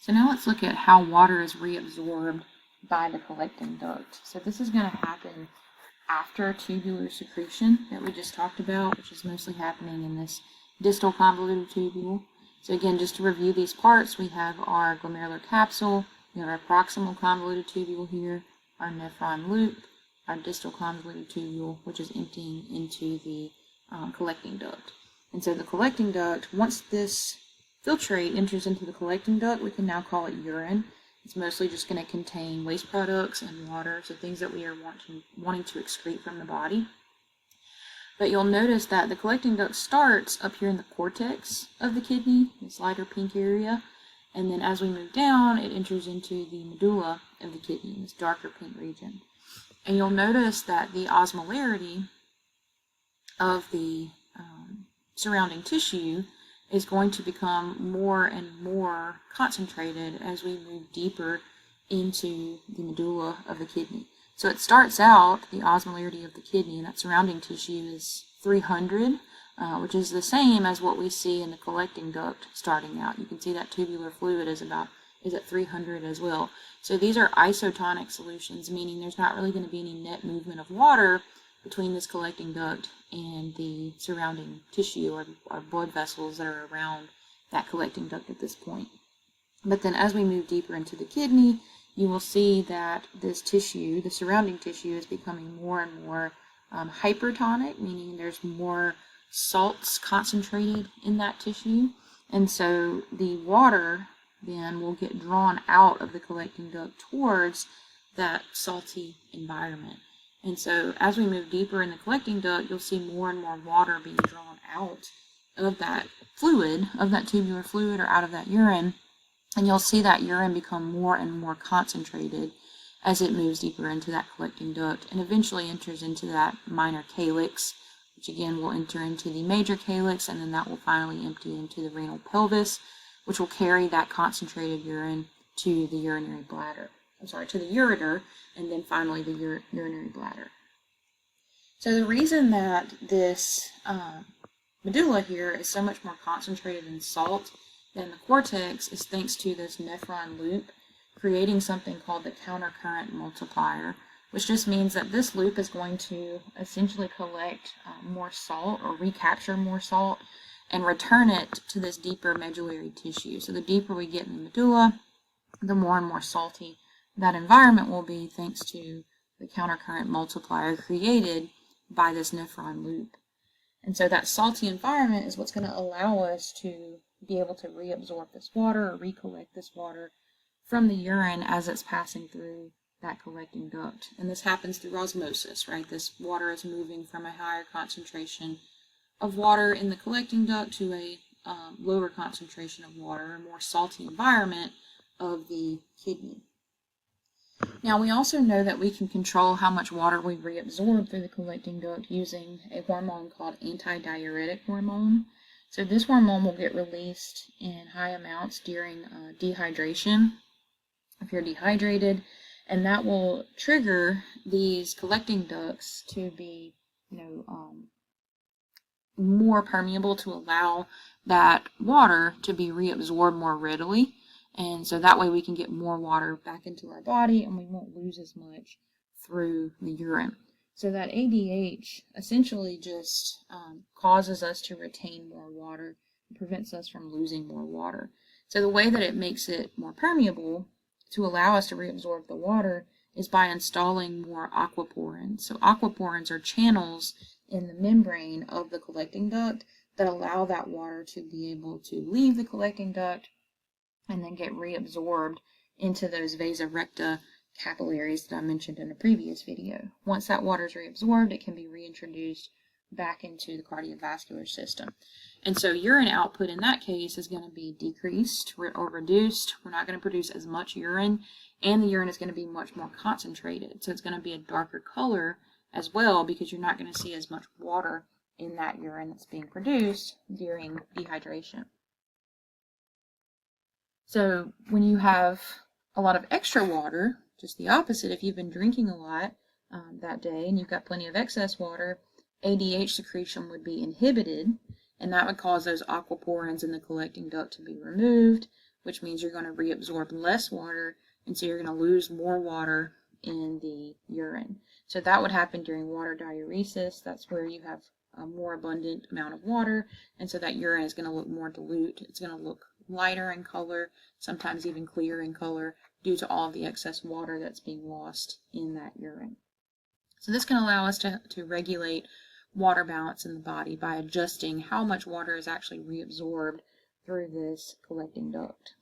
So now let's look at how water is reabsorbed by the collecting duct. So this is going to happen after tubular secretion that we just talked about, which is mostly happening in this distal convoluted tubule. So again, just to review these parts, we have our glomerular capsule, we have our proximal convoluted tubule here, our nephron loop, our distal convoluted tubule, which is emptying into the collecting duct. And so the collecting duct, once this filtrate enters into the collecting duct, we can now call it urine. It's mostly just going to contain waste products and water, so things that we are wanting to excrete from the body. But you'll notice that the collecting duct starts up here in the cortex of the kidney, this lighter pink area, and then as we move down, it enters into the medulla of the kidney, this darker pink region. And you'll notice that the osmolarity of the surrounding tissue is going to become more and more concentrated as we move deeper into the medulla of the kidney. So it starts out, the osmolarity of the kidney and that surrounding tissue is 300, which is the same as what we see in the collecting duct starting out. You can see that tubular fluid is at 300 as well. So these are isotonic solutions, meaning there's not really going to be any net movement of water between this collecting duct and the surrounding tissue or blood vessels that are around that collecting duct at this point. But then as we move deeper into the kidney, you will see that this tissue, the surrounding tissue, is becoming more and more hypertonic, meaning there's more salts concentrated in that tissue. And so the water then will get drawn out of the collecting duct towards that salty environment. And so as we move deeper in the collecting duct, you'll see more and more water being drawn out of that fluid, of that tubular fluid, or out of that urine. And you'll see that urine become more and more concentrated as it moves deeper into that collecting duct and eventually enters into that minor calyx, which again will enter into the major calyx, and then that will finally empty into the renal pelvis, which will carry that concentrated urine to the urinary bladder. To the ureter, and then finally the urinary bladder. So the reason that this medulla here is so much more concentrated in salt than the cortex is thanks to this nephron loop creating something called the countercurrent multiplier, which just means that this loop is going to essentially collect more salt or recapture more salt and return it to this deeper medullary tissue. So the deeper we get in the medulla, the more and more salty that environment will be, thanks to the countercurrent multiplier created by this nephron loop. And so that salty environment is what's going to allow us to be able to reabsorb this water or recollect this water from the urine as it's passing through that collecting duct. And this happens through osmosis, right? This water is moving from a higher concentration of water in the collecting duct to a lower concentration of water, a more salty environment of the kidney. Now, we also know that we can control how much water we reabsorb through the collecting duct using a hormone called antidiuretic hormone. So this hormone will get released in high amounts during dehydration, if you're dehydrated, and that will trigger these collecting ducts to be, more permeable to allow that water to be reabsorbed more readily. And so that way we can get more water back into our body and we won't lose as much through the urine. So that ADH essentially just causes us to retain more water and prevents us from losing more water. So the way that it makes it more permeable to allow us to reabsorb the water is by installing more aquaporins. So aquaporins are channels in the membrane of the collecting duct that allow that water to be able to leave the collecting duct and then get reabsorbed into those vasa recta capillaries that I mentioned in a previous video. Once that water is reabsorbed, it can be reintroduced back into the cardiovascular system. And so urine output in that case is going to be decreased or reduced. We're not going to produce as much urine, and the urine is going to be much more concentrated. So it's going to be a darker color as well, because you're not going to see as much water in that urine that's being produced during dehydration. So when you have a lot of extra water, just the opposite, if you've been drinking a lot that day and you've got plenty of excess water, ADH secretion would be inhibited, and that would cause those aquaporins in the collecting duct to be removed, which means you're going to reabsorb less water, and so you're going to lose more water in the urine. So that would happen during water diuresis. That's where you have a more abundant amount of water, and so that urine is going to look more dilute. It's going to look lighter in color, sometimes even clear in color, due to all of the excess water that's being lost in that urine. So this can allow us to regulate water balance in the body by adjusting how much water is actually reabsorbed through this collecting duct.